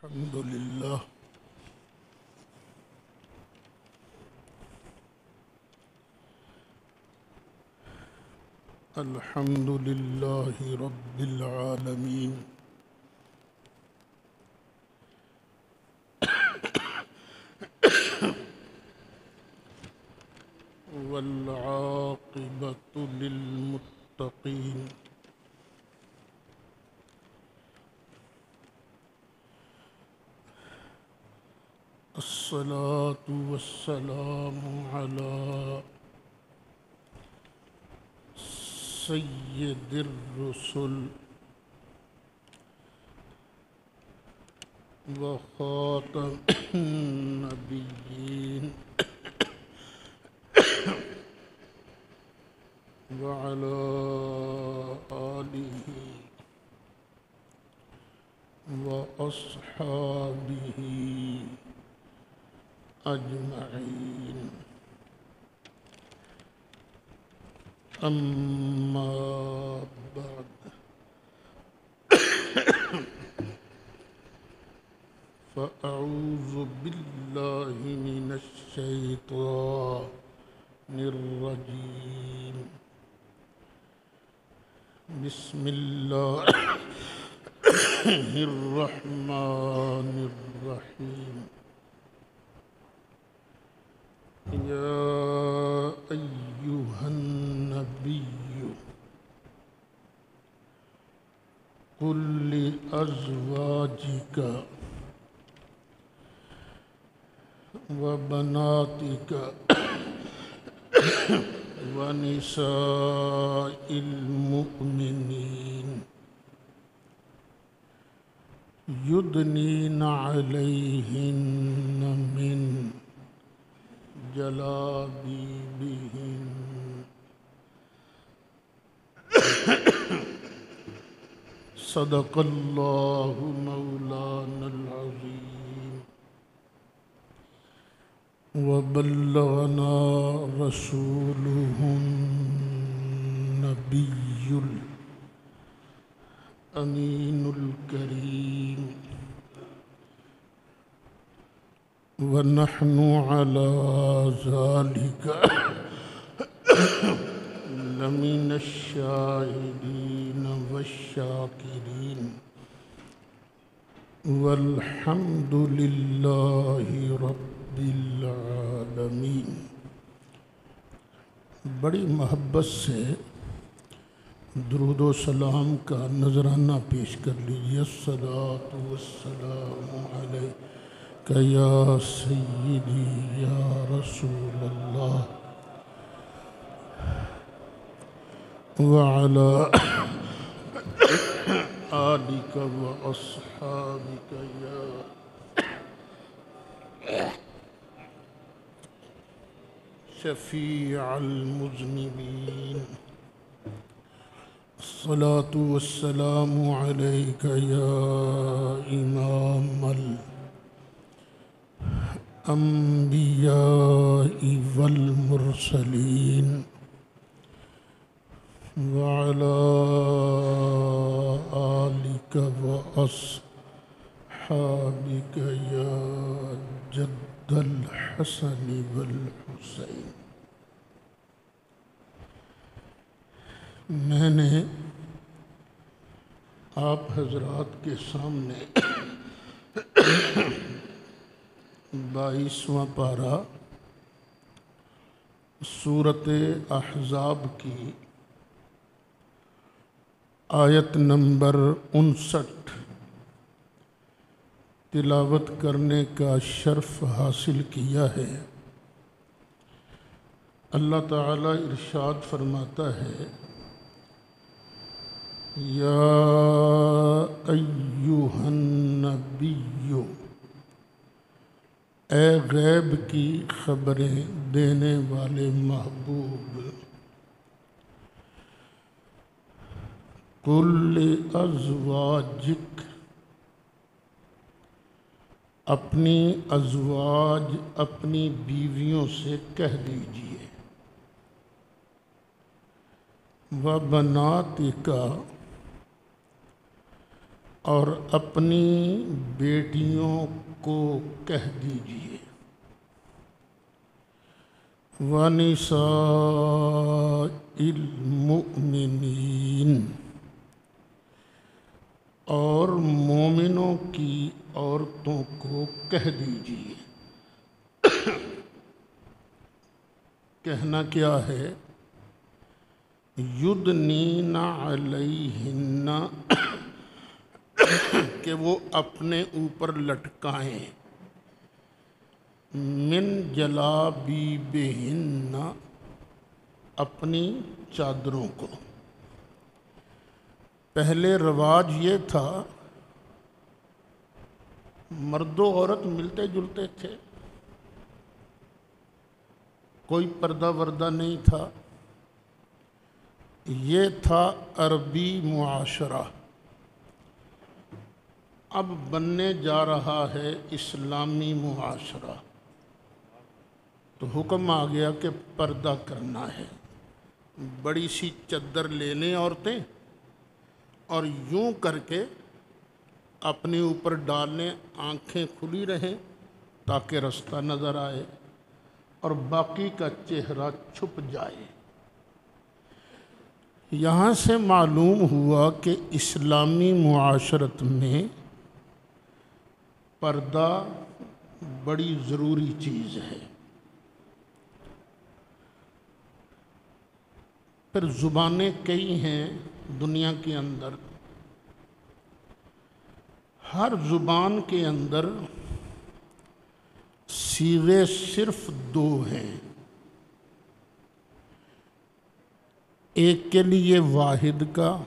الحمد لله الحمد لله رب العالمين والعاقبة للمتقين الصلاة والسلام على سيد الرسل وخاتم النبيين وعلى آله وأصحابه أجمعين أما بعد فأعوذ بالله من الشيطان الرجيم بسم الله الرحمن الرحيم يا أيها النبي قل لأزواجك وبناتك ونساء المؤمنين يدنين عليهن من جلابيبهن صدق الله مولانا العظيم وبلغنا رسوله النبي الأمين الكريم ونحن على ذلك لمن الشاهدين والشاكرين والحمد لله رب العالمین۔ بڑی محبت سے درود و سلام کا نذرانہ پیش کر لیجیے۔ الصلاۃ والسلام علیک یا سیدی یا رسول اللہ وعلی آلک واصحابک یا شفیع المذنبین۔ الصلاة والسلام علیک یا امام الانبیاء والمرسلین وعلى آلک واصحابک یا جد الحسن والحسین۔ میں نے آپ حضرات کے سامنے 22واں پارہ سورۃ احزاب کی آیت نمبر 59 تلاوت کرنے کا شرف حاصل کیا ہے۔ اللہ تعالیٰ ارشاد فرماتا ہے یا ایہا النبی، اے غیب کی خبریں دینے والے محبوب، قل لازواجک، اپنی ازواج اپنی بیویوں سے کہہ دیجئے، وبناتک، اور اپنی بیٹیوں کو کہہ دیجئے وَنِسَاءِ الْمُؤْمِنِينَ، اور مومنوں کی عورتوں کو کہہ دیجئے۔ کہنا کیا ہے؟ یدنین علیہن، کہ وہ اپنے اوپر لٹکائیں، من جلابیبہن، اپنی چادروں کو۔ پہلے رواج یہ تھا، مرد و عورت ملتے جلتے تھے، کوئی پردہ وردہ نہیں تھا، یہ تھا عربی معاشرہ۔ اب بننے جا رہا ہے اسلامی معاشرہ، تو حکم آ گیا کہ پردہ کرنا ہے۔ بڑی سی چادر لے لیں عورتیں اور یوں کر کے اپنے اوپر ڈال لیں، آنکھیں کھلی رہیں تاکہ رستہ نظر آئے اور باقی کا چہرہ چھپ جائے۔ یہاں سے معلوم ہوا کہ اسلامی معاشرت میں پردہ بڑی ضروری چیز ہے۔ پھر زبانیں کئی ہیں دنیا کے اندر، ہر زبان کے اندر صیغے صرف دو ہیں، ایک کے لیے واحد کا،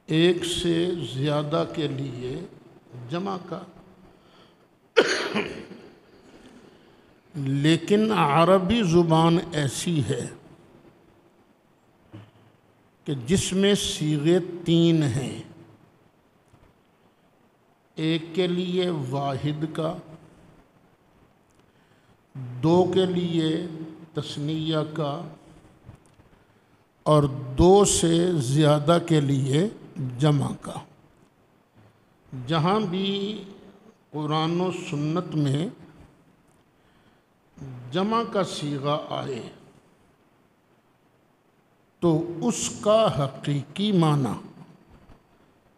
ایک سے زیادہ کے لیے جمع کا۔ لیکن عربی زبان ایسی ہے کہ جس میں صیغے تین ہیں، ایک کے لیے واحد کا، دو کے لیے تثنیہ کا، اور دو سے زیادہ کے لیے جمع کا۔ جہاں بھی قرآن و سنت میں جمع کا صیغہ آئے تو اس کا حقیقی معنی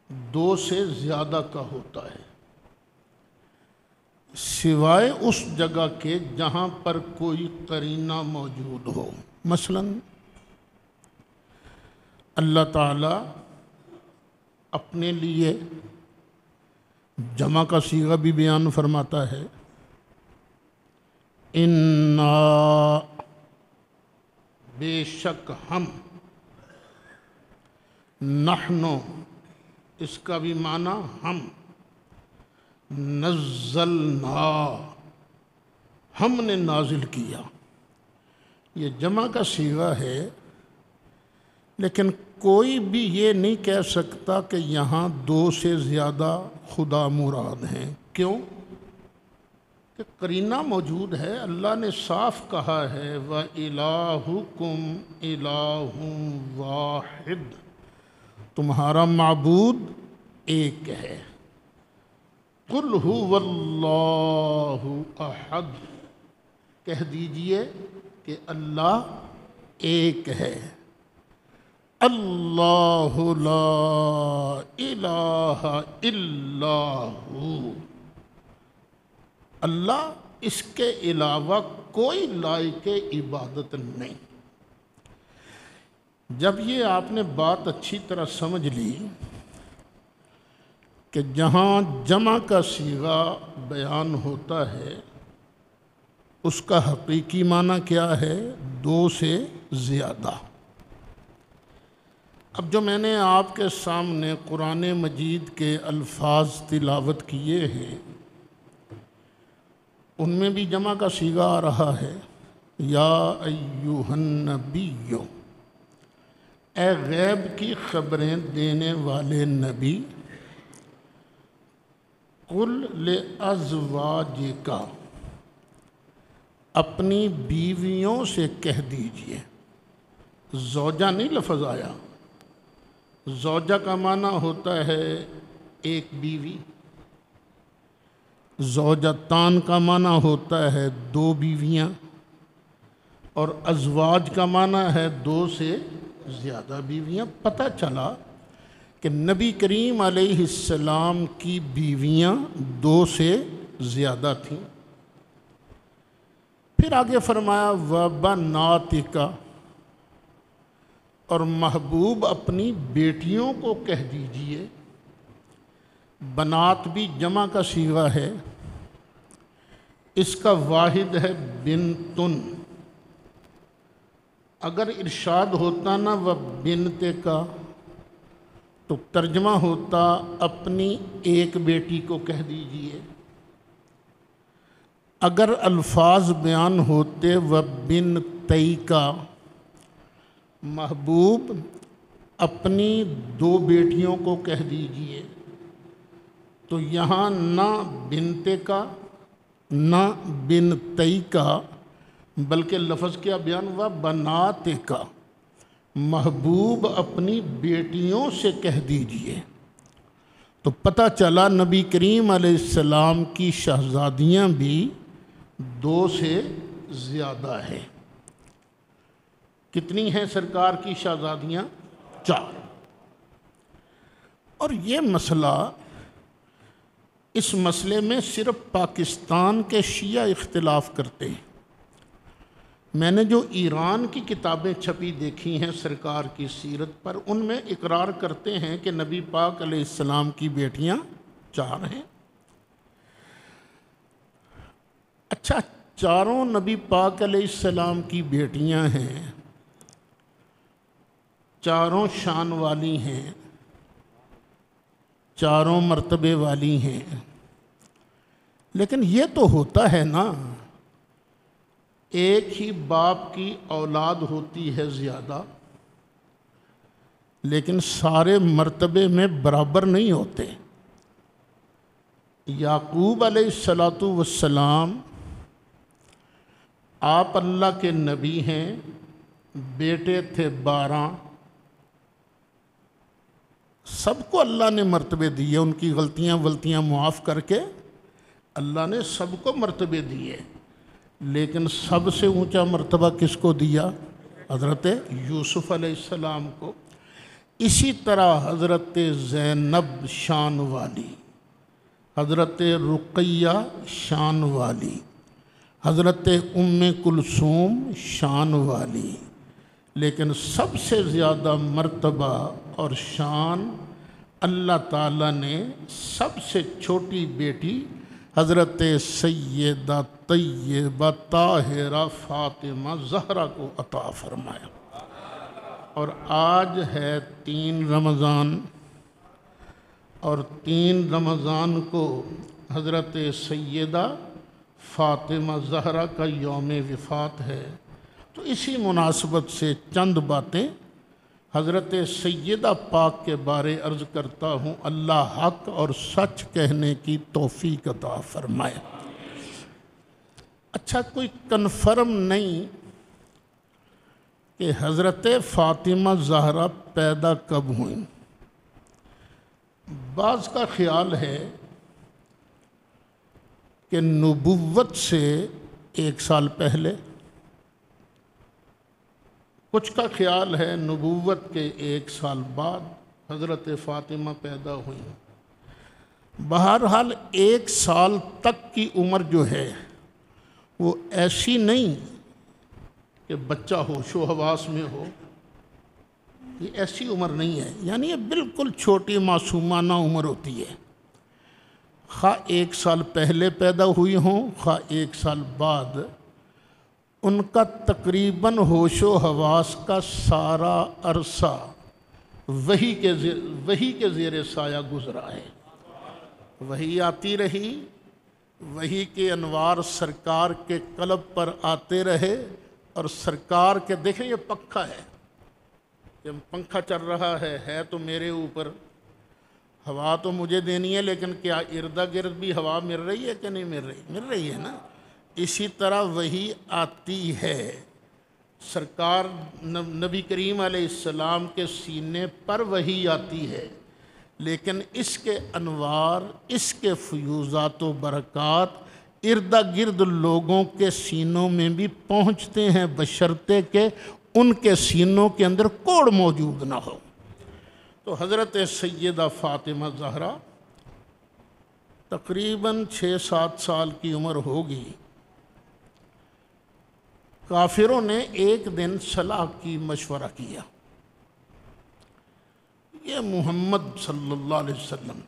دو سے زیادہ کا ہوتا ہے، سوائے اس جگہ کے جہاں پر کوئی قرینہ موجود ہو۔ مثلاً اللہ تعالیٰ اپنے لیے جمع کا صیغہ بھی بیان فرماتا ہے، اِنَّا، بے شک ہم، نحنو، اس کا بھی معنی ہم، نزلنا، ہم نے نازل کیا۔ یہ جمع کا صیغہ ہے، لیکن کوئی بھی یہ نہیں کہہ سکتا کہ یہاں دو سے زیادہ خدا مراد ہیں۔ کیوں؟ کہ قرینہ موجود ہے۔ اللہ نے صاف کہا ہے وَإِلَٰهُكُمْ إِلَٰهٌ وَاحِدٌ، تمہارا معبود ایک ہے۔ قُلْ هُوَ اللَّهُ أَحَدٌ، کہہ دیجئے کہ اللہ ایک ہے۔ اللہ لا الہ الا ہو، اللہ، اس کے علاوہ کوئی لائق عبادت نہیں۔ جب یہ آپ نے بات اچھی طرح سمجھ لی کہ جہاں جمع کا صیغہ بیان ہوتا ہے اس کا حقیقی معنی کیا ہے؟ دو سے زیادہ۔ اب جو میں نے آپ کے سامنے قرآن مجید کے الفاظ تلاوت کیے ہیں ان میں بھی جمع کا صیغہ آ رہا ہے، یا ایہا النبی، اے غیب کی خبریں دینے والے نبی، قل لازواجک، اپنی بیویوں سے کہہ دیجئے۔ زوجہ نہیں لفظ آیا، زوجہ کا معنی ہوتا ہے ایک بیوی، زوجتان کا معنی ہوتا ہے دو بیویاں، اور ازواج کا معنی ہے دو سے زیادہ بیویاں۔ پتہ چلا کہ نبی کریم علیہ السلام کی بیویاں دو سے زیادہ تھیں۔ پھر آگے فرمایا وَبَنَاتِكَ، اور محبوب اپنی بیٹیوں کو کہہ دیجئے۔ بنات بھی جمع کا صیغہ ہے، اس کا واحد ہے بنتن۔ اگر ارشاد ہوتا نا وَبِنْتِكَ تو ترجمہ ہوتا اپنی ایک بیٹی کو کہہ دیجئے۔ اگر الفاظ بیان ہوتے وَبِنْتَيْكَ، محبوب اپنی دو بیٹیوں کو کہہ دیجئے، تو یہاں نہ بنتے کا نہ بنتئی کا بلکہ لفظ کیا بیان ہوا بنات کا، محبوب اپنی بیٹیوں سے کہہ دیجئے۔ تو پتہ چلا نبی کریم علیہ السلام کی شہزادیاں بھی دو سے زیادہ ہیں۔ کتنی ہیں سرکار کی شہزادیاں؟ 4۔ اور یہ مسئلہ، اس مسئلے میں صرف پاکستان کے شیعہ اختلاف کرتے ہیں۔ میں نے جو ایران کی کتابیں چھپی دیکھی ہیں سرکار کی سیرت پر، ان میں اقرار کرتے ہیں کہ نبی پاک علیہ السلام کی بیٹیاں 4 ہیں۔ اچھا، چاروں نبی پاک علیہ السلام کی بیٹیاں ہیں، چاروں شان والی ہیں، چاروں مرتبے والی ہیں، لیکن یہ تو ہوتا ہے نا، ایک ہی باپ کی اولاد ہوتی ہے زیادہ، لیکن سارے مرتبے میں برابر نہیں ہوتے۔ یعقوب علیہ السلام آپ اللہ کے نبی ہیں، بیٹے تھے 12، سب کو اللہ نے مرتبے دیے، ان کی غلطیاں معاف کر کے اللہ نے سب کو مرتبے دیے، لیکن سب سے اونچا مرتبہ کس کو دیا؟ حضرت یوسف علیہ السلام کو۔ اسی طرح حضرت زینب شان والی، حضرت رقیہ شان والی، حضرت ام کلثوم شان والی، لیکن سب سے زیادہ مرتبہ اور شان اللہ تعالیٰ نے سب سے چھوٹی بیٹی حضرت سیدہ طیبہ طاہرہ فاطمہ زہرا کو عطا فرمایا۔ اور آج ہے 3 رمضان، اور 3 رمضان کو حضرت سیدہ فاطمہ زہرا کا یوم وفات ہے، تو اسی مناسبت سے چند باتیں حضرت سیدہ پاک کے بارے عرض کرتا ہوں۔ اللہ حق اور سچ کہنے کی توفیق عطا فرمائے۔ اچھا، کوئی کنفرم نہیں کہ حضرت فاطمہ زہرا پیدا کب ہوئیں۔ بعض کا خیال ہے کہ نبوت سے 1 سال پہلے، کچھ کا خیال ہے نبوت کے 1 سال بعد حضرت فاطمہ پیدا ہوئیں۔ بہرحال 1 سال تک کی عمر جو ہے وہ ایسی نہیں کہ بچہ ہوش و حواس میں ہو، یہ ایسی عمر نہیں ہے، یعنی یہ بالکل چھوٹی معصومانہ عمر ہوتی ہے، خواہ 1 سال پہلے پیدا ہوئی ہوں خواہ 1 سال بعد، ان کا تقریباً ہوش و حواس کا سارا عرصہ وحی کے زیر سایہ گزرا ہے۔ وحی آتی رہی، وحی کے انوار سرکار کے قلب پر آتے رہے، اور سرکار کے دیکھیں یہ پنکھا ہے، یہ پنکھا چل رہا ہے تو میرے اوپر، ہوا تو مجھے دینی ہے، لیکن کیا ارد گرد بھی ہوا مل رہی ہے کہ نہیں مل رہی؟ مل رہی ہے نا۔ اسی طرح وحی آتی ہے، سرکار نبی کریم علیہ السلام کے سینے پر وحی آتی ہے، لیکن اس کے انوار، اس کے فیوزات و برکات ارد گرد لوگوں کے سینوں میں بھی پہنچتے ہیں، بشرطے کہ ان کے سینوں کے اندر کوڑ موجود نہ ہو۔ تو حضرت سیدہ فاطمہ زہرا تقریباً 6-7 سال کی عمر ہوگی۔ کافروں نے ایک دن صلاح کی، مشورہ کیا، یہ محمد صلی اللہ علیہ وسلم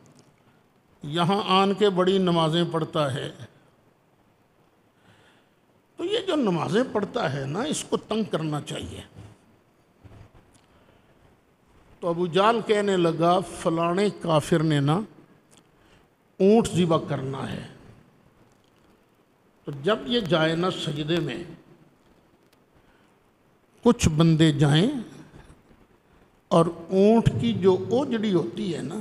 یہاں آن کے بڑی نمازیں پڑھتا ہے، تو یہ جو نمازیں پڑھتا ہے نا، اس کو تنگ کرنا چاہیے۔ تو ابو جہل کہنے لگا فلانے کافر نے نا اونٹ ذبح کرنا ہے، تو جب یہ جائے نا سجدے میں، کچھ بندے جائیں اور اونٹ کی جو اوجڑی ہوتی ہے نا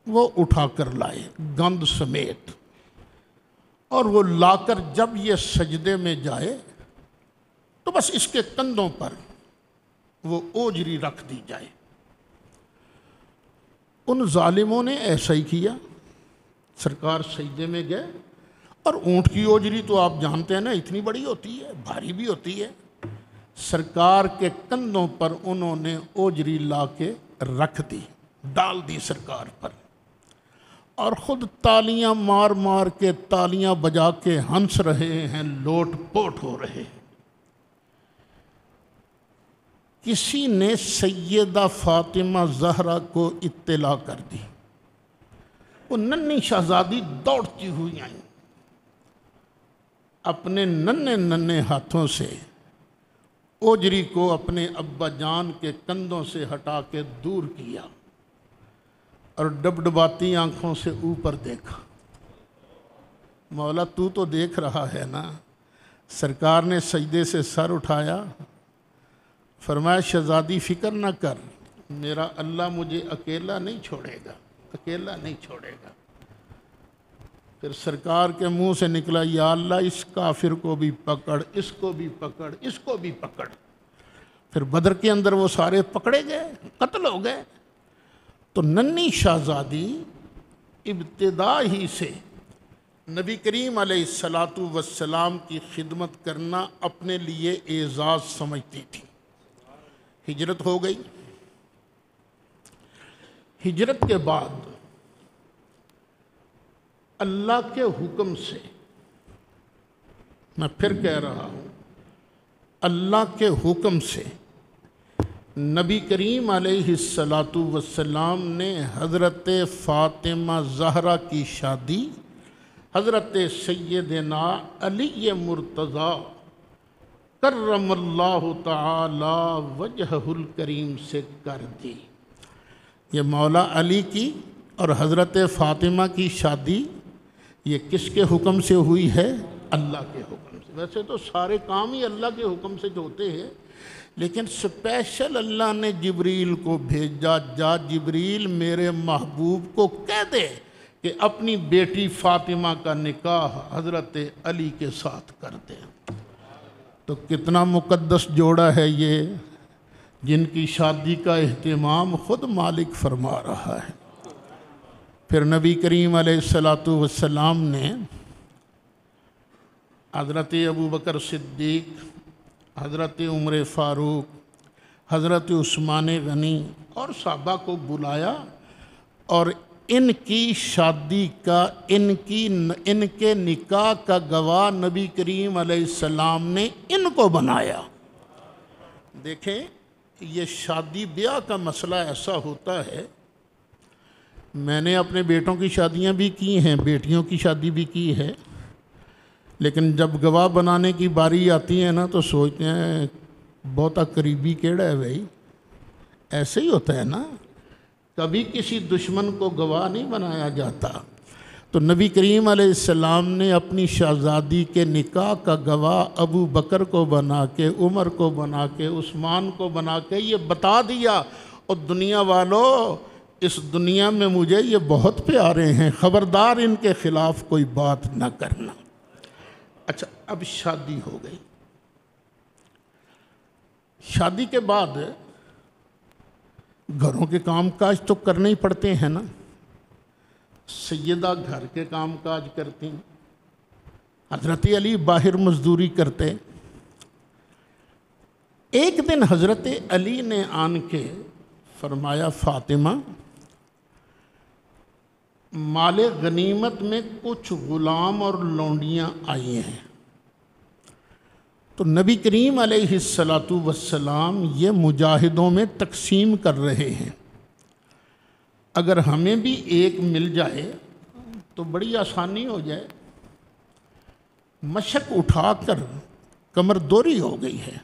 وہ اٹھا کر لائے گند سمیت، اور وہ لا کر جب یہ سجدے میں جائے تو بس اس کے کندھوں پر وہ اوجڑی رکھ دی جائے۔ ان ظالموں نے ایسا ہی کیا، سرکار سجدے میں گئے، اور اونٹ کی اوجڑی تو آپ جانتے ہیں نا اتنی بڑی ہوتی ہے، بھاری بھی ہوتی ہے، سرکار کے کندھوں پر انہوں نے اوجری لا کے رکھ دی، ڈال دی سرکار پر، اور خود تالیاں مار مار کے، تالیاں بجا کے ہنس رہے ہیں، لوٹ پوٹ ہو رہے ہیں۔ کسی نے سیدہ فاطمہ زہرا کو اطلاع کر دی، وہ ننھی شہزادی دوڑتی ہوئی آئیں، اپنے ننھے ہاتھوں سے اوجری کو اپنے ابا جان کے کندھوں سے ہٹا کے دور کیا، اور ڈبڈباتی آنکھوں سے اوپر دیکھا۔ مولا تو دیکھ رہا ہے نا؟ سرکار نے سجدے سے سر اٹھایا، فرمایا شہزادی فکر نہ کر، میرا اللہ مجھے اکیلا نہیں چھوڑے گا، اکیلا نہیں چھوڑے گا۔ پھر سرکار کے منہ سے نکلا یا اللہ اس کافر کو بھی پکڑ، اس کو بھی پکڑ، اس کو بھی پکڑ۔ پھر بدر کے اندر وہ سارے پکڑے گئے، قتل ہو گئے۔ تو ننھی شہزادی ابتدا ہی سے نبی کریم علیہ السلام کی خدمت کرنا اپنے لیے اعزاز سمجھتی تھی۔ ہجرت ہو گئی، ہجرت کے بعد اللہ کے حکم سے، میں پھر کہہ رہا ہوں، اللہ کے حکم سے نبی کریم علیہ السلام نے حضرت فاطمہ زہرا کی شادی حضرت سیدنا علی مرتضیٰ کرم اللہ تعالی وجہہ الکریم سے کر دی۔ یہ مولا علی کی اور حضرت فاطمہ کی شادی یہ کس کے حکم سے ہوئی ہے؟ اللہ کے حکم سے۔ ویسے تو سارے کام ہی اللہ کے حکم سے جو ہوتے ہیں، لیکن سپیشل اللہ نے جبریل کو بھیجا، جا جبریل میرے محبوب کو کہہ دے کہ اپنی بیٹی فاطمہ کا نکاح حضرت علی کے ساتھ کر دے۔ تو کتنا مقدس جوڑا ہے یہ، جن کی شادی کا اہتمام خود مالک فرما رہا ہے۔ پھر نبی کریم علیہ السلام نے حضرت ابوبکر صدیق، حضرت عمر فاروق، حضرت عثمان غنی اور صحابہ کو بلایا، اور ان کی شادی کا، ان کے نکاح کا گواہ نبی کریم علیہ السلام نے ان کو بنایا۔ دیکھیں یہ شادی بیاہ کا مسئلہ ایسا ہوتا ہے، میں نے اپنے بیٹوں کی شادیاں بھی کی ہیں، بیٹیوں کی شادی بھی کی ہے، لیکن جب گواہ بنانے کی باری آتی ہے نا تو سوچتے ہیں بہتا قریبی کیڑا ہے بھائی، ایسے ہی ہوتا ہے نا، کبھی کسی دشمن کو گواہ نہیں بنایا جاتا۔ تو نبی کریم علیہ السلام نے اپنی شہزادی کے نکاح کا گواہ ابو بکر کو بنا کے، عمر کو بنا کے، عثمان کو بنا کے یہ بتا دیا، اور دنیا والوں اس دنیا میں مجھے یہ بہت پیارے ہیں، خبردار ان کے خلاف کوئی بات نہ کرنا۔ اچھا اب شادی ہو گئی، شادی کے بعد گھروں کے کام کاج تو کرنے ہی پڑتے ہیں نا. سیدہ گھر کے کام کاج کرتی، حضرت علی باہر مزدوری کرتے. ایک دن حضرت علی نے آن کے فرمایا فاطمہ مال غنیمت میں کچھ غلام اور لونڈیاں آئی ہیں. تو نبی کریم علیہ السلام یہ مجاہدوں میں تقسیم کر رہے ہیں. اگر ہمیں بھی ایک مل جائے تو بڑی آسانی ہو جائے. مشق اٹھا کر کمر دوری ہو گئی ہے.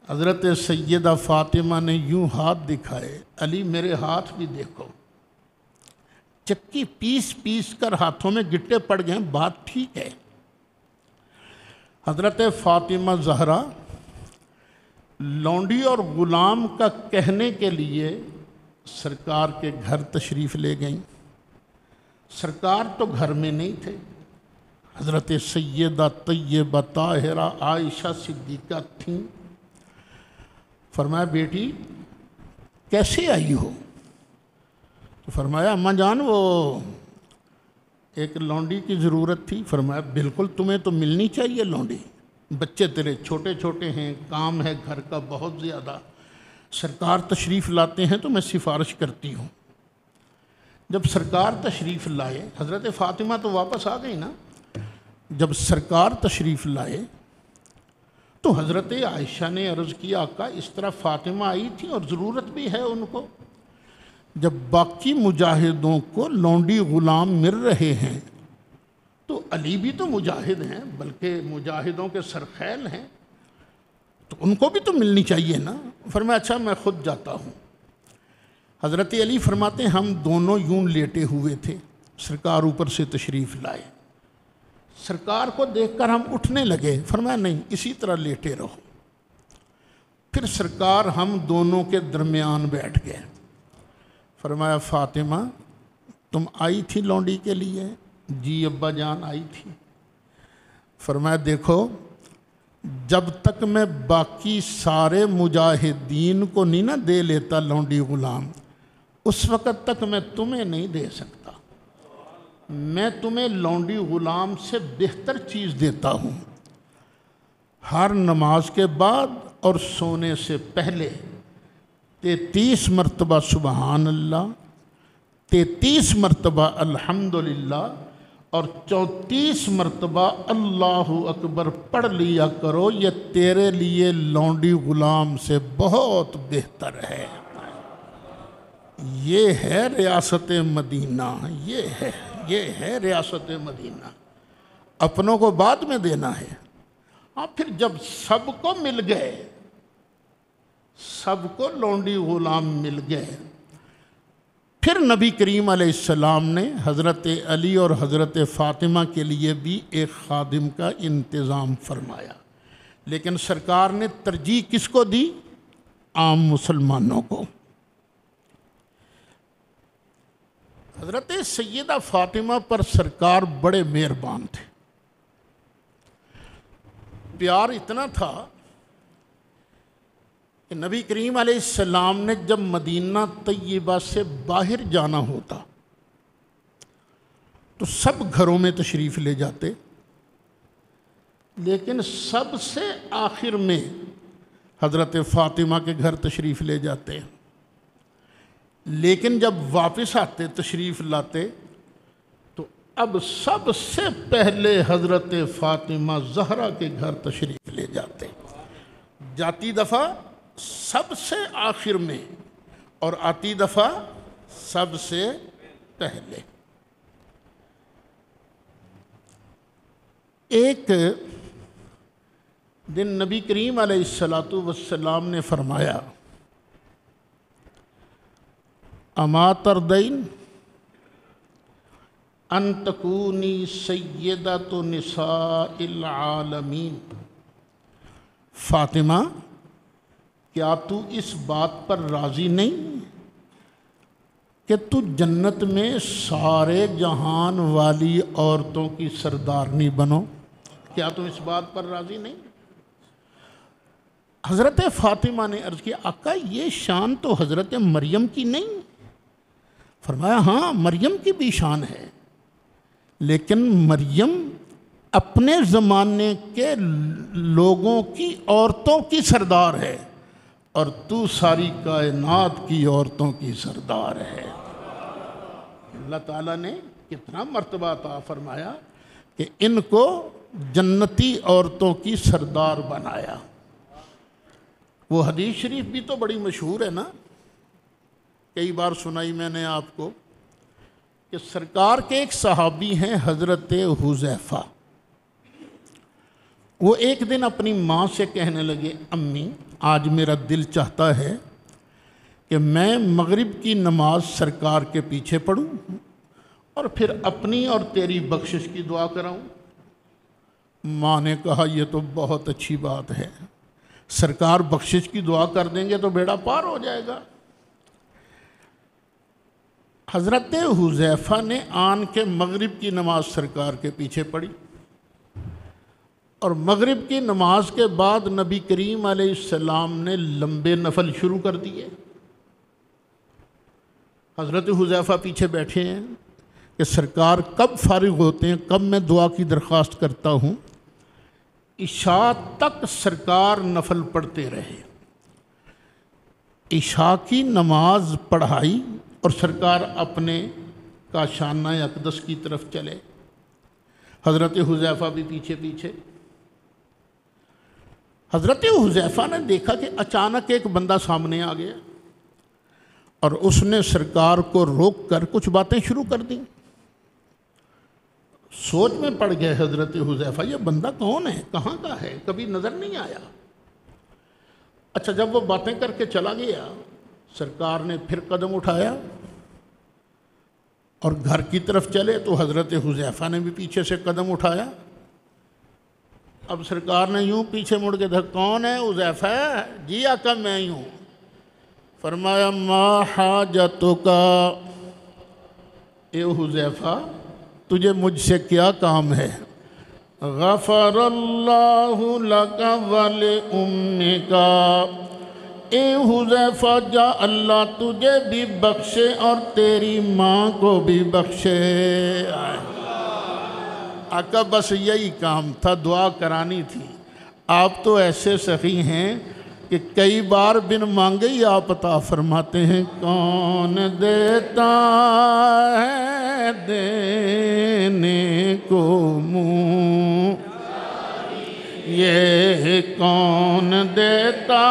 حضرت سیدہ فاطمہ نے یوں ہاتھ دکھائے، علی میرے ہاتھ بھی دیکھو. چکی پیس پیس کر ہاتھوں میں گٹے پڑ گئے. بات ٹھیک ہے. حضرت فاطمہ زہرا لونڈی اور غلام کا کہنے کے لیے سرکار کے گھر تشریف لے گئیں. سرکار تو گھر میں نہیں تھے. حضرت سیدہ طیبہ طاہرہ عائشہ صدیقہ تھیں. فرمایا بیٹی کیسے آئی ہو؟ تو فرمایا اماں جان وہ ایک لونڈی کی ضرورت تھی. فرمایا بالکل تمہیں تو ملنی چاہیے لونڈی. بچے تیرے چھوٹے چھوٹے ہیں، کام ہے گھر کا بہت زیادہ. سرکار تشریف لاتے ہیں تو میں سفارش کرتی ہوں. جب سرکار تشریف لائے، حضرت فاطمہ تو واپس آ گئی نا. جب سرکار تشریف لائے تو حضرت عائشہ نے عرض کیا آقا اس طرح فاطمہ آئی تھی اور ضرورت بھی ہے ان کو. جب باقی مجاہدوں کو لونڈی غلام مل رہے ہیں تو علی بھی تو مجاہد ہیں، بلکہ مجاہدوں کے سرخیل ہیں، تو ان کو بھی تو ملنی چاہیے نا. فرمایا اچھا میں خود جاتا ہوں. حضرت علی فرماتے ہیں ہم دونوں یوں لیٹے ہوئے تھے. سرکار اوپر سے تشریف لائے. سرکار کو دیکھ کر ہم اٹھنے لگے. فرمایا نہیں اسی طرح لیٹے رہو. پھر سرکار ہم دونوں کے درمیان بیٹھ گئے. فرمایا فاطمہ تم آئی تھی لونڈی کے لیے؟ جی ابا جان آئی تھی. فرمایا دیکھو جب تک میں باقی سارے مجاہدین کو نہیں نہ دے لیتا لونڈی غلام، اس وقت تک میں تمہیں نہیں دے سکتا. میں تمہیں لونڈی غلام سے بہتر چیز دیتا ہوں. ہر نماز کے بعد اور سونے سے پہلے 33 مرتبہ سبحان اللہ، 33 مرتبہ الحمدللہ اور 34 مرتبہ اللہ اکبر پڑھ لیا کرو. یہ تیرے لیے لونڈی غلام سے بہت بہتر ہے. یہ ہے ریاست مدینہ. یہ ہے ریاست مدینہ. اپنوں کو بعد میں دینا ہے. پھر جب سب کو مل گئے، سب کو لونڈی غلام مل گئے، پھر نبی کریم علیہ السلام نے حضرت علی اور حضرت فاطمہ کے لیے بھی ایک خادم کا انتظام فرمایا. لیکن سرکار نے ترجیح کس کو دی؟ عام مسلمانوں کو. حضرت سیدہ فاطمہ پر سرکار بڑے مہربان تھے. پیار اتنا تھا کہ نبی کریم علیہ السلام نے جب مدینہ طیبہ سے باہر جانا ہوتا تو سب گھروں میں تشریف لے جاتے، لیکن سب سے آخر میں حضرت فاطمہ کے گھر تشریف لے جاتے. لیکن جب واپس آتے تشریف لاتے تو اب سب سے پہلے حضرت فاطمہ زہرا کے گھر تشریف لے جاتے. جاتی دفعہ سب سے آخر میں اور آتی دفعہ سب سے پہلے. ایک دن نبی کریم علیہ السلام نے فرمایا اما ترضین ان تکونی سیدۃ نساء العالمین. فاطمہ کیا تو اس بات پر راضی نہیں کہ تو جنت میں سارے جہان والی عورتوں کی سردارنی بنو؟ کیا تم اس بات پر راضی نہیں؟ حضرت فاطمہ نے عرض کیا آقا یہ شان تو حضرت مریم کی نہیں؟ فرمایا ہاں مریم کی بھی شان ہے، لیکن مریم اپنے زمانے کے لوگوں کی عورتوں کی سردار ہے، اور تو ساری کائنات کی عورتوں کی سردار ہے۔ اللہ تعالیٰ نے کتنا مرتبہ عطا فرمایا کہ ان کو جنتی عورتوں کی سردار بنایا۔ وہ حدیث شریف بھی تو بڑی مشہور ہے نا، کئی بار سنائی میں نے آپ کو، کہ سرکار کے ایک صحابی ہیں حضرت حذیفہ، وہ ایک دن اپنی ماں سے کہنے لگے امی آج میرا دل چاہتا ہے کہ میں مغرب کی نماز سرکار کے پیچھے پڑھوں اور پھر اپنی اور تیری بخشش کی دعا کراؤں۔ ماں نے کہا یہ تو بہت اچھی بات ہے، سرکار بخشش کی دعا کر دیں گے تو بیڑا پار ہو جائے گا۔ حضرت حذیفہ نے آن کے مغرب کی نماز سرکار کے پیچھے پڑھی، اور مغرب کی نماز کے بعد نبی کریم علیہ السلام نے لمبے نفل شروع کر دیے۔ حضرت حذیفہ پیچھے بیٹھے ہیں کہ سرکار کب فارغ ہوتے ہیں، کب میں دعا کی درخواست کرتا ہوں۔ عشاء تک سرکار نفل پڑھتے رہے، عشاء کی نماز پڑھائی اور سرکار اپنے کاشانہ اقدس کی طرف چلے، حضرت حذیفہ بھی پیچھے پیچھے۔ حضرت حذیفہ نے دیکھا کہ اچانک ایک بندہ سامنے آ گیا، اور اس نے سرکار کو روک کر کچھ باتیں شروع کر دیں۔ سوچ میں پڑ گئے حضرت حذیفہ یہ بندہ کون ہے، کہاں کا ہے، کبھی نظر نہیں آیا۔ اچھا جب وہ باتیں کر کے چلا گیا، سرکار نے پھر قدم اٹھایا اور گھر کی طرف چلے تو حضرت حذیفہ نے بھی پیچھے سے قدم اٹھایا۔ اب سرکار نے یوں پیچھے مڑ کے دیکھا، کون ہے؟ حذیفہ؟ جی آقا میں ہی ہوں۔ فرمایا ما حاجتک، اے حذیفہ تجھے مجھ سے کیا کام ہے؟ غفر اللہ لک ولأمک، اے حذیفہ جا اللہ تجھے بھی بخشے اور تیری ماں کو بھی بخشے۔ آقا بس یہی کام تھا، دعا کرانی تھی۔ آپ تو ایسے سخی ہیں کہ کئی بار بن مانگے ہی آپ عطا فرماتے ہیں۔ کون دیتا ہے دینے کو منہ، یہ کون دیتا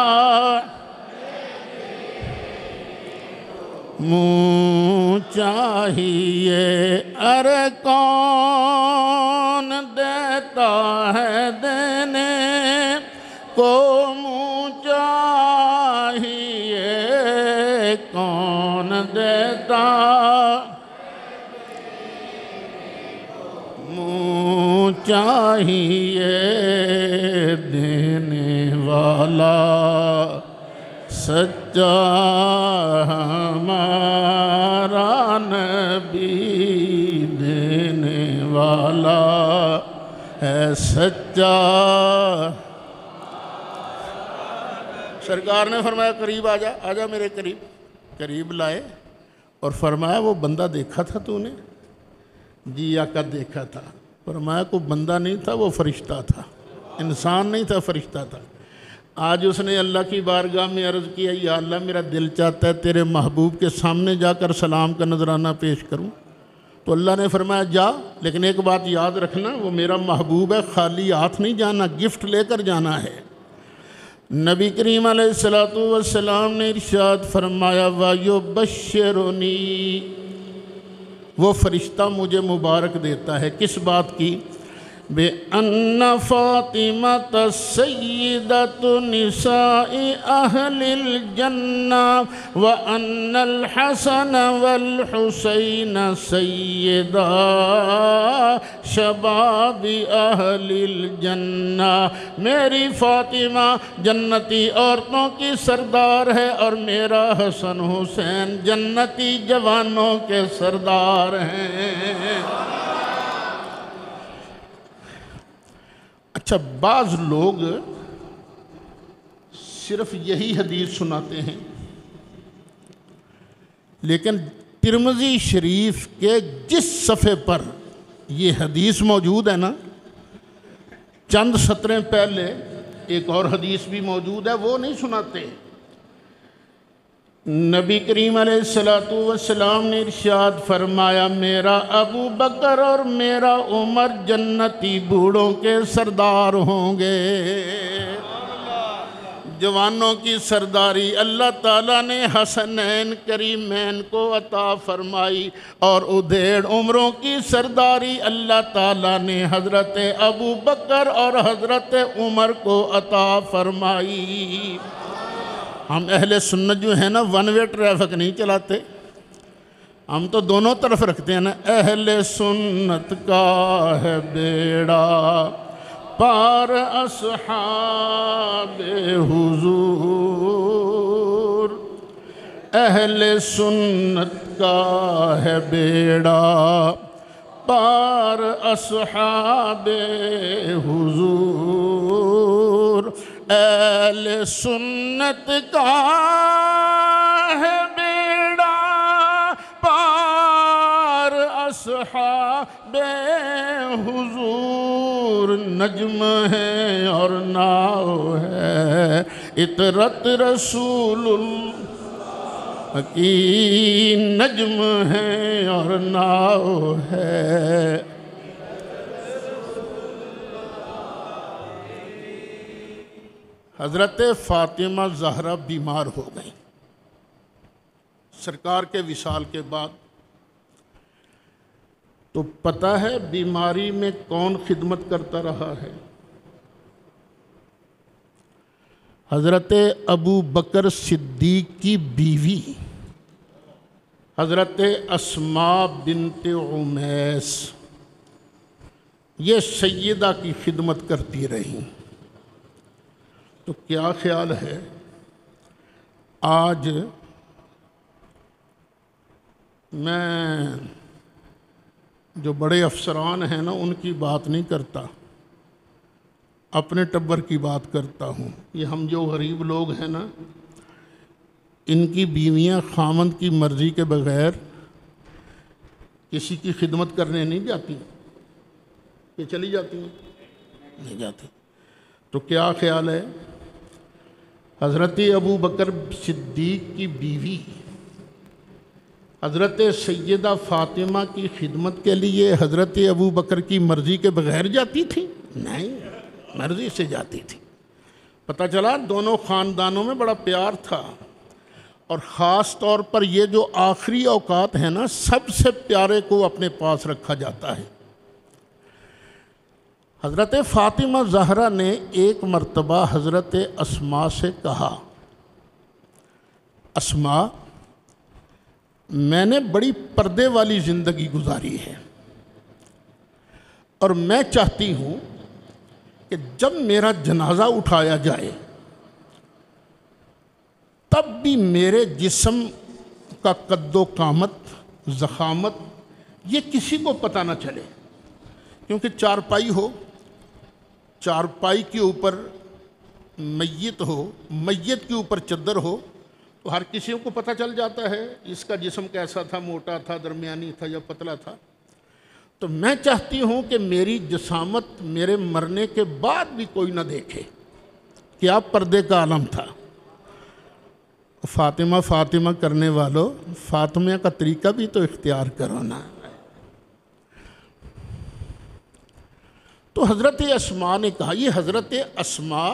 منہ چاہیے، ارے کون دیتا ہے دینے کو منہ چاہیے، کون دیتا منہ چاہیے، دینے والا سچا ہمارا نبی، دینے والا ہے سچا۔ سرکار نے فرمایا قریب آجا، آجا میرے قریب۔ قریب لائے اور فرمایا وہ بندہ دیکھا تھا تو نے؟ جی آقا دیکھا تھا۔ فرمایا کوئی بندہ نہیں تھا، وہ فرشتہ تھا، انسان نہیں تھا، فرشتہ تھا۔ آج اس نے اللہ کی بارگاہ میں عرض کیا یا اللہ میرا دل چاہتا ہے تیرے محبوب کے سامنے جا کر سلام کا نذرانہ پیش کروں، تو اللہ نے فرمایا جا، لیکن ایک بات یاد رکھنا وہ میرا محبوب ہے، خالی ہاتھ نہیں جانا، گفٹ لے کر جانا ہے۔ نبی کریم علیہ السلام نے ارشاد فرمایا وَيُبَشِّرُنِي، وہ فرشتہ مجھے مبارک دیتا ہے کس بات کی؟ بِأَنَّ فَاطِمَةَ سَيِّدَةُ نِسَاءِ أَهْلِ الْجَنَّةِ وَأَنَّ الْحَسَنَ وَالْحُسَيْنَ سَيِّدَا شَبَابِ أَهْلِ الْجَنَّةِ، میری فاطمہ جنتی عورتوں کی سردار ہے اور میرا حسن حسین جنتی جوانوں کے سردار ہیں۔ اچھا بعض لوگ صرف یہی حدیث سناتے ہیں، لیکن ترمذی شریف کے جس صفحے پر یہ حدیث موجود ہے نا، چند سطریں پہلے ایک اور حدیث بھی موجود ہے، وہ نہیں سناتے۔ نبی کریم علیہ السلام نے ارشاد فرمایا، میرا ابو بکر اور میرا عمر جنتی بوڑھوں کے سردار ہوں گے۔ جوانوں کی سرداری اللہ تعالیٰ نے حسنین کریمین کو عطا فرمائی، اور ادھیڑ عمروں کی سرداری اللہ تعالیٰ نے حضرت ابو بکر اور حضرت عمر کو عطا فرمائی۔ ہم اہل سنت جو ہیں نا، ون وے ٹریفک نہیں چلاتے، ہم تو دونوں طرف رکھتے ہیں نا۔ اہل سنت کا ہے بیڑا پار اصحاب حضور، اہل سنت کا ہے بیڑا پار اصحاب حضور، اہل سنت کا ہے بیڑا پار اصحاب حضور، نجم ہے اور ناؤ ہے اطرت رسول اللہ کی، نجم ہے اور ناؤ ہے۔ حضرت فاطمہ زہرا بیمار ہو گئیں سرکار کے وصال کے بعد، تو پتہ ہے بیماری میں کون خدمت کرتا رہا ہے؟ حضرت ابو بکر صدیق کی بیوی حضرت اسماء بنت عمیس، یہ سیدہ کی خدمت کرتی رہیں۔ تو کیا خیال ہے، آج میں جو بڑے افسران ہیں نا، ان کی بات نہیں کرتا، اپنے ٹبر کی بات کرتا ہوں۔ یہ ہم جو غریب لوگ ہیں نا، ان کی بیویاں خامند کی مرضی کے بغیر کسی کی خدمت کرنے نہیں جاتی، یہ چلی جاتی ہیں؟ نہیں جاتی۔ تو کیا خیال ہے، حضرت ابو بکر صدیق کی بیوی حضرت سیدہ فاطمہ کی خدمت کے لیے حضرت ابو بکر کی مرضی کے بغیر جاتی تھی؟ نہیں، مرضی سے جاتی تھی۔ پتہ چلا دونوں خاندانوں میں بڑا پیار تھا، اور خاص طور پر یہ جو آخری اوقات ہیں نا، سب سے پیارے کو اپنے پاس رکھا جاتا ہے۔ حضرت فاطمہ زہرا نے ایک مرتبہ حضرت اسماء سے کہا، اسماء، میں نے بڑی پردے والی زندگی گزاری ہے، اور میں چاہتی ہوں کہ جب میرا جنازہ اٹھایا جائے تب بھی میرے جسم کا قد و قامت، ضخامت، یہ کسی کو پتہ نہ چلے، کیونکہ چارپائی ہو، چارپائی کے اوپر میت ہو، میت کے اوپر چادر ہو، تو ہر کسی کو پتہ چل جاتا ہے اس کا جسم کیسا تھا، موٹا تھا، درمیانی تھا یا پتلا تھا۔ تو میں چاہتی ہوں کہ میری جسامت میرے مرنے کے بعد بھی کوئی نہ دیکھے۔ کیا پردے کا عالم تھا۔ فاطمہ فاطمہ کرنے والوں، فاطمہ کا طریقہ بھی تو اختیار کرو نا۔ تو حضرت اسماء نے کہا، یہ حضرت اسماء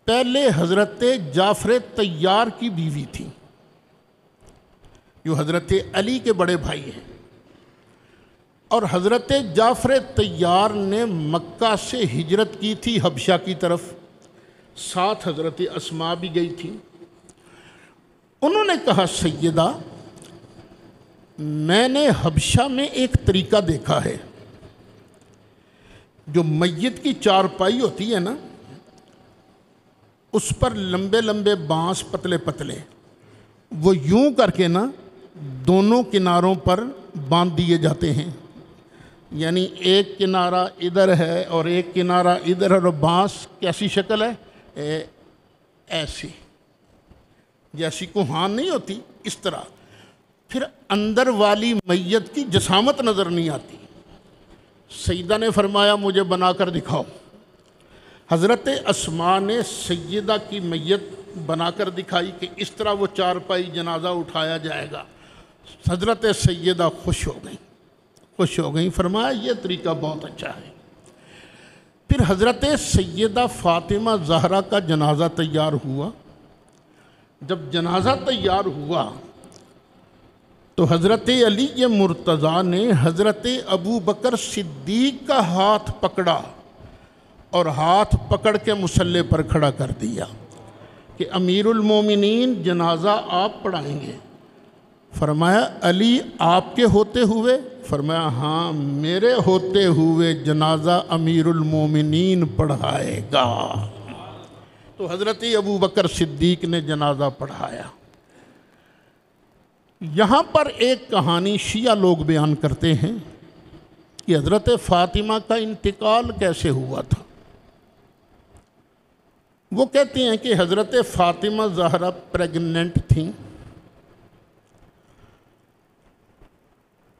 پہلے حضرت جعفر طیار کی بیوی تھی، جو حضرت علی کے بڑے بھائی ہیں، اور حضرت جعفر طیار نے مکہ سے ہجرت کی تھی حبشہ کی طرف، ساتھ حضرت اسماء بھی گئی تھی۔ انہوں نے کہا، سیدہ، میں نے حبشہ میں ایک طریقہ دیکھا ہے، جو میت کی چارپائی ہوتی ہے نا، اس پر لمبے لمبے بانس پتلے پتلے، وہ یوں کر کے نا دونوں کناروں پر باندھ دیے جاتے ہیں، یعنی ایک کنارہ ادھر ہے اور ایک کنارہ ادھر ہے، اور بانس کیسی شکل ہے، ایسے جیسی کوہان نہیں ہوتی اس طرح، پھر اندر والی میت کی جسامت نظر نہیں آتی۔ سیدہ نے فرمایا مجھے بنا کر دکھاؤ۔ حضرت اسماء نے سیدہ کی میت بنا کر دکھائی کہ اس طرح وہ چارپائی جنازہ اٹھایا جائے گا۔ حضرت سیدہ خوش ہو گئیں، فرمایا یہ طریقہ بہت اچھا ہے۔ پھر حضرت سیدہ فاطمہ زہرا کا جنازہ تیار ہوا۔ جب جنازہ تیار ہوا تو حضرت علی مرتضیٰ نے حضرت ابو بکر صدیق کا ہاتھ پکڑا اور ہاتھ پکڑ کے مصلی پر کھڑا کر دیا کہ امیر المومنین جنازہ آپ پڑھائیں گے۔ فرمایا علی آپ کے ہوتے ہوئے؟ فرمایا ہاں میرے ہوتے ہوئے جنازہ امیر المومنین پڑھائے گا۔ تو حضرت ابو بکر صدیق نے جنازہ پڑھایا۔ یہاں پر ایک کہانی شیعہ لوگ بیان کرتے ہیں کہ حضرت فاطمہ کا انتقال کیسے ہوا تھا۔ وہ کہتے ہیں کہ حضرت فاطمہ زہرا پریگننٹ تھیں۔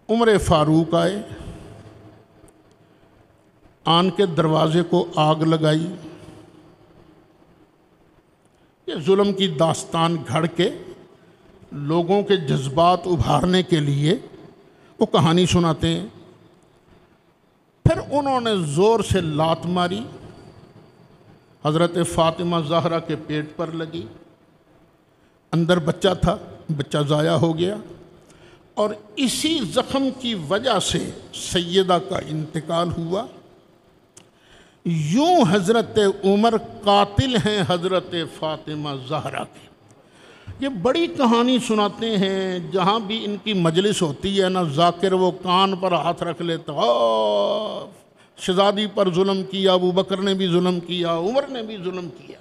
عمر فاروق آئے، آن کے دروازے کو آگ لگائی۔ یہ ظلم کی داستان گھڑ کے لوگوں کے جذبات ابھارنے کے لیے وہ کہانی سناتے ہیں۔ پھر انہوں نے زور سے لات ماری، حضرت فاطمہ زہرا کے پیٹ پر لگی، اندر بچہ تھا، بچہ ضائع ہو گیا، اور اسی زخم کی وجہ سے سیدہ کا انتقال ہوا۔ یوں حضرت عمر قاتل ہیں حضرت فاطمہ زہرا کے۔ یہ بڑی کہانی سناتے ہیں، جہاں بھی ان کی مجلس ہوتی ہے نا، ذاکر وہ کان پر ہاتھ رکھ لیتا، شہزادی پر ظلم کیا، ابو بکر نے بھی ظلم کیا، عمر نے بھی ظلم کیا۔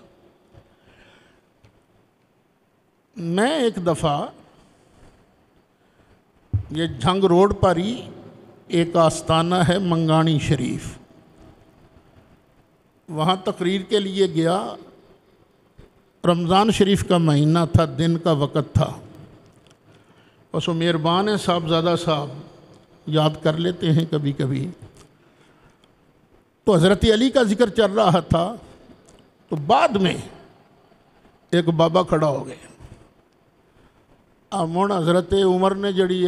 میں ایک دفعہ یہ جھنگ روڈ پر ہی ایک آستانہ ہے منگانی شریف، وہاں تقریر کے لیے گیا۔ رمضان شریف کا مہینہ تھا، دن کا وقت تھا، بس وہ مہربان ہیں صاحبزادہ صاحب، یاد کر لیتے ہیں کبھی کبھی۔ تو حضرت علی کا ذکر چل رہا تھا، تو بعد میں ایک بابا کھڑا ہو گئے۔ اب حضرت عمر نے جڑی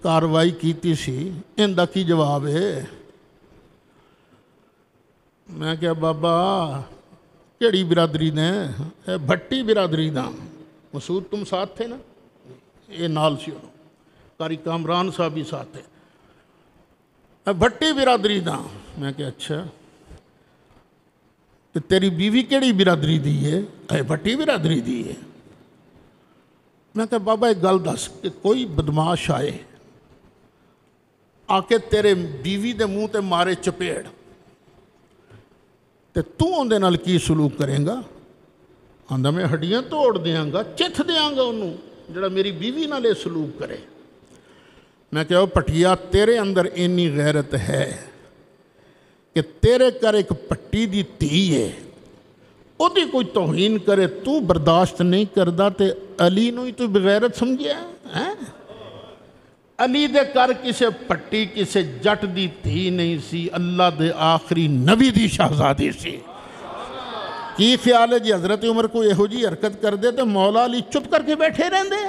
کاروائی کیتی سی، اندہ کی جواب ہے۔ میں کیا بابا کیڑی برادری نے؟ بھٹی برادری دا۔ مسعود تم ساتھ تھے نا؟ یہ نال سی ہو، قاری کامران صاحب بھی ساتھ تھے۔ بھٹی برادری دا۔ میں کیا اچھا، تو تیری بیوی کیڑی برادری دی ہے؟ بھٹی برادری دی ہے۔ میں کہا بابا ایک گل دس کہ کوئی بدماش آئے آ کے تیرے بیوی دے منہ تے مارے چپیڑ، تے تو اندے نال کی سلوک کریں گا؟ آندا میں ہڈیاں توڑ دیاں گا، چتھ دیاں گا انہوں جڑا میری بیوی نال یہ سلوک کرے۔ میں کہا پٹھیا تیرے اندر اینی غیرت ہے کہ تیرے کر ایک پٹی دی تھی ہے، او دی کوئی توہین کرے تو برداشت نہیں کردہ، تے علی نو ہی تو بغیرت سمجھیا ہے؟ علی دے کر کسے پٹی کسے جٹ دی تھی نہیں سی، اللہ دے آخری نبی دی شہزادی سی۔ کی خیال ہے جی حضرت عمر کو یہو جی حرکت کر دے تو مولا علی چپ کر کے بیٹھے رہن دے؟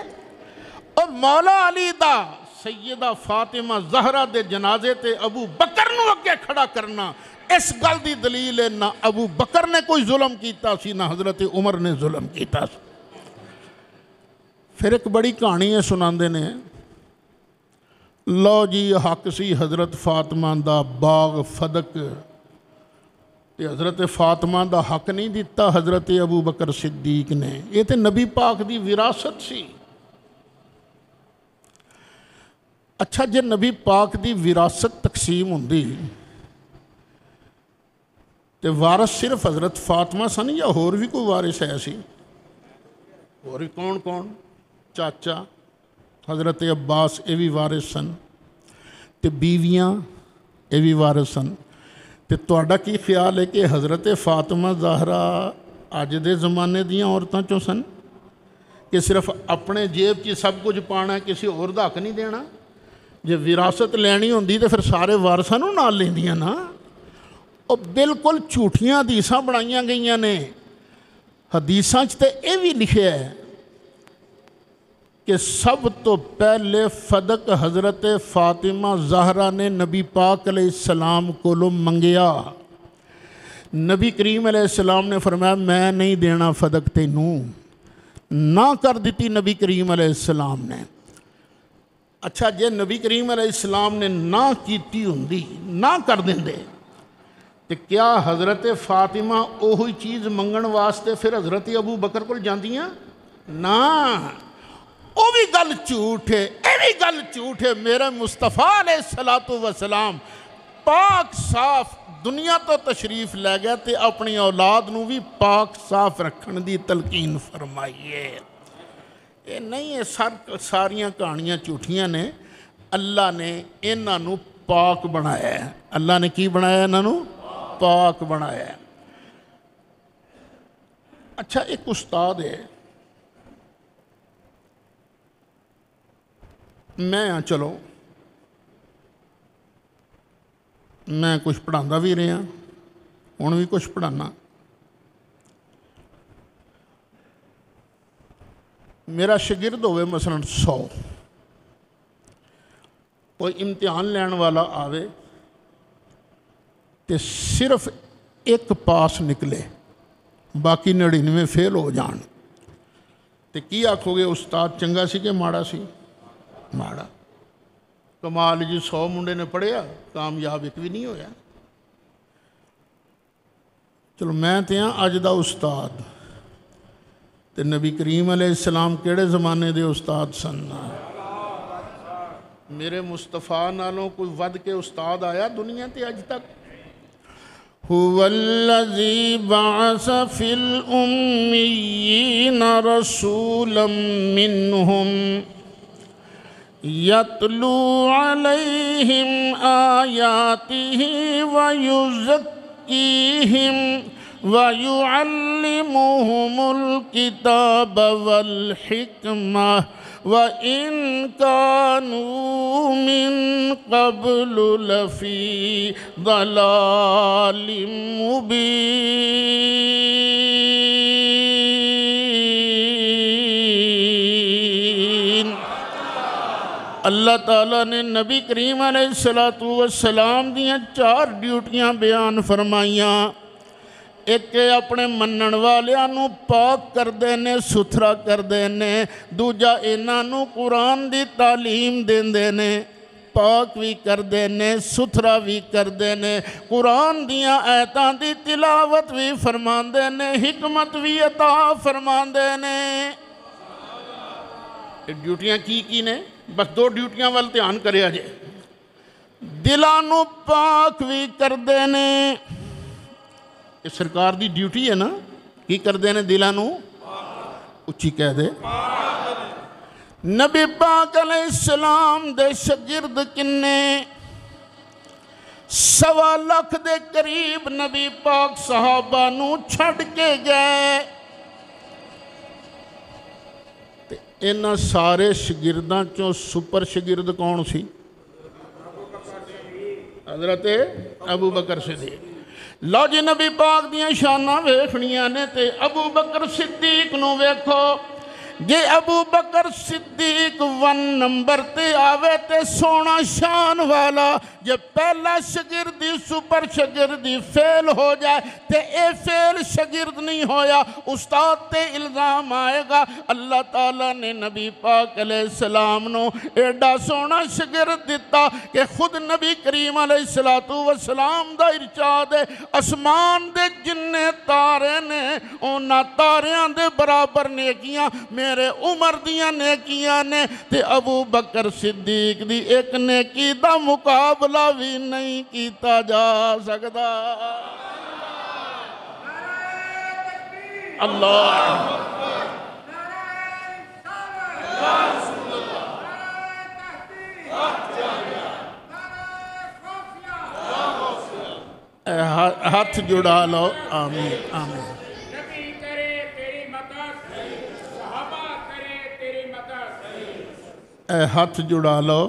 اور مولا علی دا سیدہ فاطمہ زہرا دے جنازے تے ابو بکر نو اگے کھڑا کرنا، اس گل دی دلیل ہے نہ ابو بکر نے کوئی ظلم کیتا سی نہ حضرت عمر نے ظلم کیتا سی۔ پھر ایک بڑی کہانی ہے سناندے نے، لو جی حق سی حضرت فاطمہ دا باغ فدق، تے حضرت فاطمہ دا حق نہیں دیتا حضرت ابو بکر صدیق نے، یہ تے نبی پاک دی وراثت سی۔ اچھا جے نبی پاک دی وراثت تقسیم ہوندی تے وارث صرف حضرت فاطمہ سن یا اور بھی کوئی وارث ہے سی؟ اور کون کون؟ چاچا حضرت عباس یہ بھی وارث سن، تے بیویاں یہ بھی وارث سن۔ تے تہاڈا کی خیال ہے کہ حضرت فاطمہ زہرا اج دے زمانے دیاں عورتاں چوں سن کہ صرف اپنے جیب چ سب کچھ پانا ہے، کسی اور دا حق نہیں دینا. جے وراثت لینی ہوندی تے پھر سارے وارثاں نوں نال لیندیاں نا. وہ بالکل جھوٹیاں حدیثاں بنائیاں گئیاں نے. حدیثاں تے یہ بھی لکھیا ہے کہ سب تو پہلے صدق حضرت فاطمہ زہرا نے نبی پاک علیہ السلام کو منگیا. نبی کریم علیہ السلام نے فرمایا میں نہیں دینا صدق تینوں. نہ کر دیتی نبی کریم علیہ السلام نے. اچھا جے نبی کریم علیہ السلام نے نہ کیتی ہوندی، نہ کر دیندے، تو کیا حضرت فاطمہ اوہی چیز منگن واسطے پھر حضرت ابو بکر کو جاندیاں؟ نا، وہ بھی گل جھوٹ ہے، یہ بھی گل جھوٹ ہے. میرے مصطفیٰ علیہ السلام پاک صاف دنیا تو تشریف لے گیا تے اپنی اولاد نو بھی پاک صاف رکھن دی تلقین فرمائیے. یہ نہیں ہے ساریاں کہانیاں جھوٹیاں نے. اللہ نے انہاں نو پاک بنایا ہے. اللہ نے کی بنایا انہاں نو؟ پاک بنایا ہے. اچھا ایک استاد ہے، میں ہاں چلو میں کچھ پڑھانا بھی رہا ہوں بھی کچھ پڑھانا. میرا شاگرد ہوئے مثلا 100، کوئی امتحان لین والا آوے تے صرف ایک پاس نکلے باقی 99 فیل ہو جان، تے کی آکھو گے استاد چنگا سی کہ ماڑا سی؟ ماڑا. کمال جی 100 منڈے نے پڑھیا کامیاب ایک بھی نہیں ہویا. چلو میں تے ہاں اج دا استاد، تے نبی کریم علیہ السلام کیڑے زمانے دے استاد سن؟ میرے مصطفیٰ نالوں کوئی ود کے استاد آیا دنیا تے اج تک؟ هو الذی بعث فی الامیین رسولا منہم یتلو علیہم آیاتہ ویزکیہم وَيُعَلِّمُهُمُ الْكِتَابَ وَالْحِكْمَةَ وَإِنْ كَانُوا مِنْ قَبْلُ لَفِي ضَلَالٍ مُبِينٍ. اللہ تعالیٰ نے نبی کریم علیہ السلام دیاں 4 ڈیوٹیاں بیان فرمائیاں. ایک اپنے منن والیاں پاک کر دینے، ستھرا کر دینے. دوجا انہاں قرآن دی تعلیم دینے، پاک بھی کر دینے، ستھرا بھی کر دینے. قرآن دیاں آیتاں دی تلاوت بھی فرمان دینے، حکمت بھی عطا فرمان دینے. ڈیوٹیاں کی نے؟ بس 2 ڈیوٹیاں وال دھیان کریا جے. دلانو پاک بھی کر دینے، یہ سرکار دی ڈیوٹی ہے نا. کی کر دینے؟ دلانو اچھی کہہ دے. نبی پاک علیہ السلام دے شاگرد کنے؟ 1.25 لاکھ دے قریب نبی پاک صحابہ نو چھڑ کے گئے. انہاں سارے شاگرداں چوں سپر شاگرد کون سی؟ حضرت ابو بکر صدیق. لو جی نبی پاک دیاں شانہ ویکھنیاں نے تے ابو بکر صدیق نو ویکھو. جے ابو بکر صدیق 1 نمبر تے آوے تے سونا شان والا. جے پہلا شاگردی سپر شاگردی فیل ہو جائے تے اے فیل شاگرد نہیں ہویا، استاد تے الزام آئے گا. اللہ تعالیٰ نے نبی پاک علیہ السلام نو ایڈا سونا شاگرد دیتا کہ خود نبی کریم علیہ السلام دا ارشاد ہے اسمان دے جننے تارے نے اونا تاریاں دے برابر نیکیاں میرے عمر دیاں نیکیاں نے. تے ابو بکر صدیق دی ایک نیکی دا مقابلہ بھی نہیں کیتا جا سکتا. اللہ ہاتھ جڑا لو. آمین آمین. اے ہاتھ جڑا لو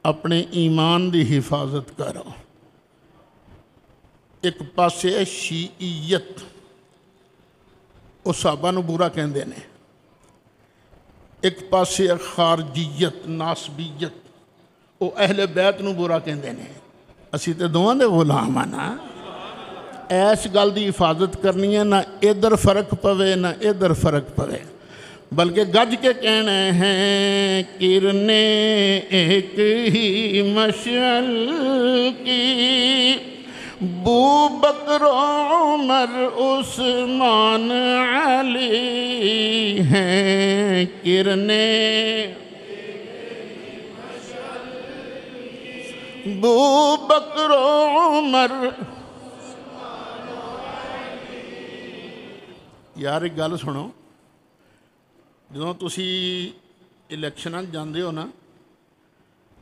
اپنے ایمان دی حفاظت کرو۔ ایک پاسے ہے شیعیت، وہ صحابہ نو برا کہندے نے، ایک پاسے ہے خارجیت ناسبیت، وہ اہل بیت نو برا کہندے نے۔ اسی تے دوواں دے غلام ہاں نا، ایس گل دی حفاظت کرنی ہے، نہ ادھر فرق پوے نہ ادھر فرق پوے، بلکہ گج کے کہنے ہیں کرنے ایک ہی مشعل کی، بو بکر عمر عثمان علی ہیں کرنے، بو بکر عمر۔ یار ایک گل سنو، جدوں تسی الیکشناں جاندے ہو نا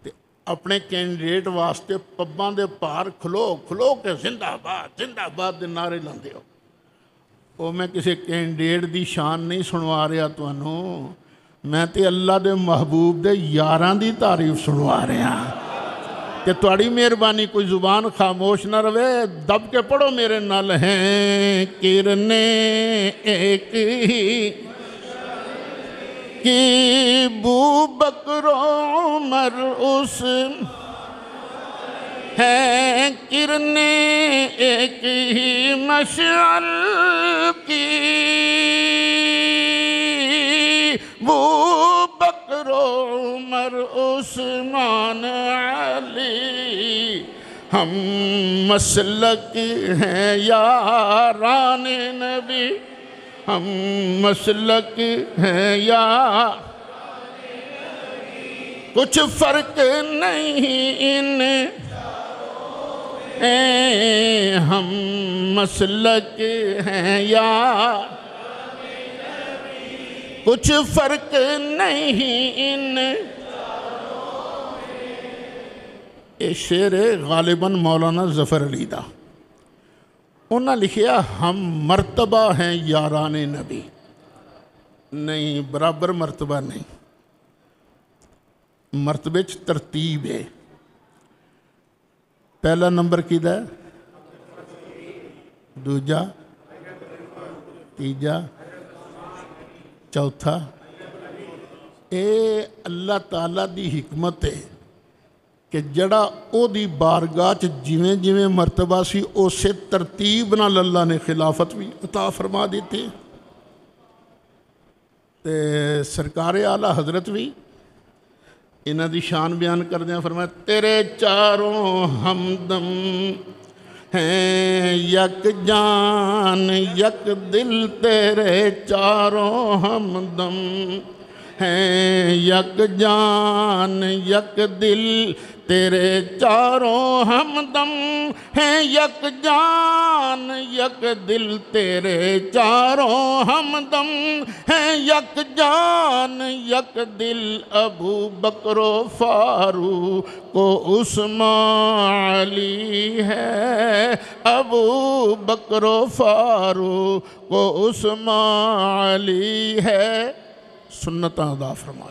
تے اپنے کینڈیڈیٹ واسطے پباں دے پار کھلو کھلو کے زندہ باد دے نعرے لاندے ہو۔ وہ میں کسی کینڈیڈیٹ دی شان نہیں سنوا رہا تانوں، میں تے اللہ دے محبوب دے یاراں دی تعریف سنوا رہا کہ تواڈی مہربانی کوئی زبان خاموش نہ رہے، دب کے پڑھو میرے نال ہیں کرنے ایک ہی کی، بو بکر عمر ہیں کرنے ایک ہی مشعل کی، بو بکر عمر عثمان علی، ہم مسلک ہیں یاران نبی، ہم مسلک ہیں یا کچھ فرق نہیں ان، ہم مسلک ہیں یا کچھ فرق نہیں ان۔ یہ شعر ہے غالباً مولانا ظفر علی دا، انہاں لکھیا ہم مرتبہ ہیں یاران نبی، نہیں برابر مرتبہ نہیں، مرتبے چ ترتیب ہے۔ پہلا نمبر کیدا ہے، دوجا، تیجا، چوتھا۔ اے اللہ تعالیٰ دی حکمت ہے کہ جڑا او دی بارگاہ چ جویں جویں مرتبہ سی اسے ترتیب نال اللہ نے خلافت بھی عطا فرما دیتی۔ تے سرکار اعلیٰ حضرت بھی انہاں دی شان بیان کردیاں فرمایا تیرے چاروں ہمدم ہیں یک جان یک دل، تیرے چاروں ہمدم ہیں یک جان یک دل، تیرے چاروں ہمدم ہیں یک جان یک دل، تیرے چاروں ہمدم ہیں یک جان یک دل، ابو بکر و فاروق و عثمان علی ہے، ابو بکر و فاروق و عثمان علی ہے۔ سنتاں ادا فرما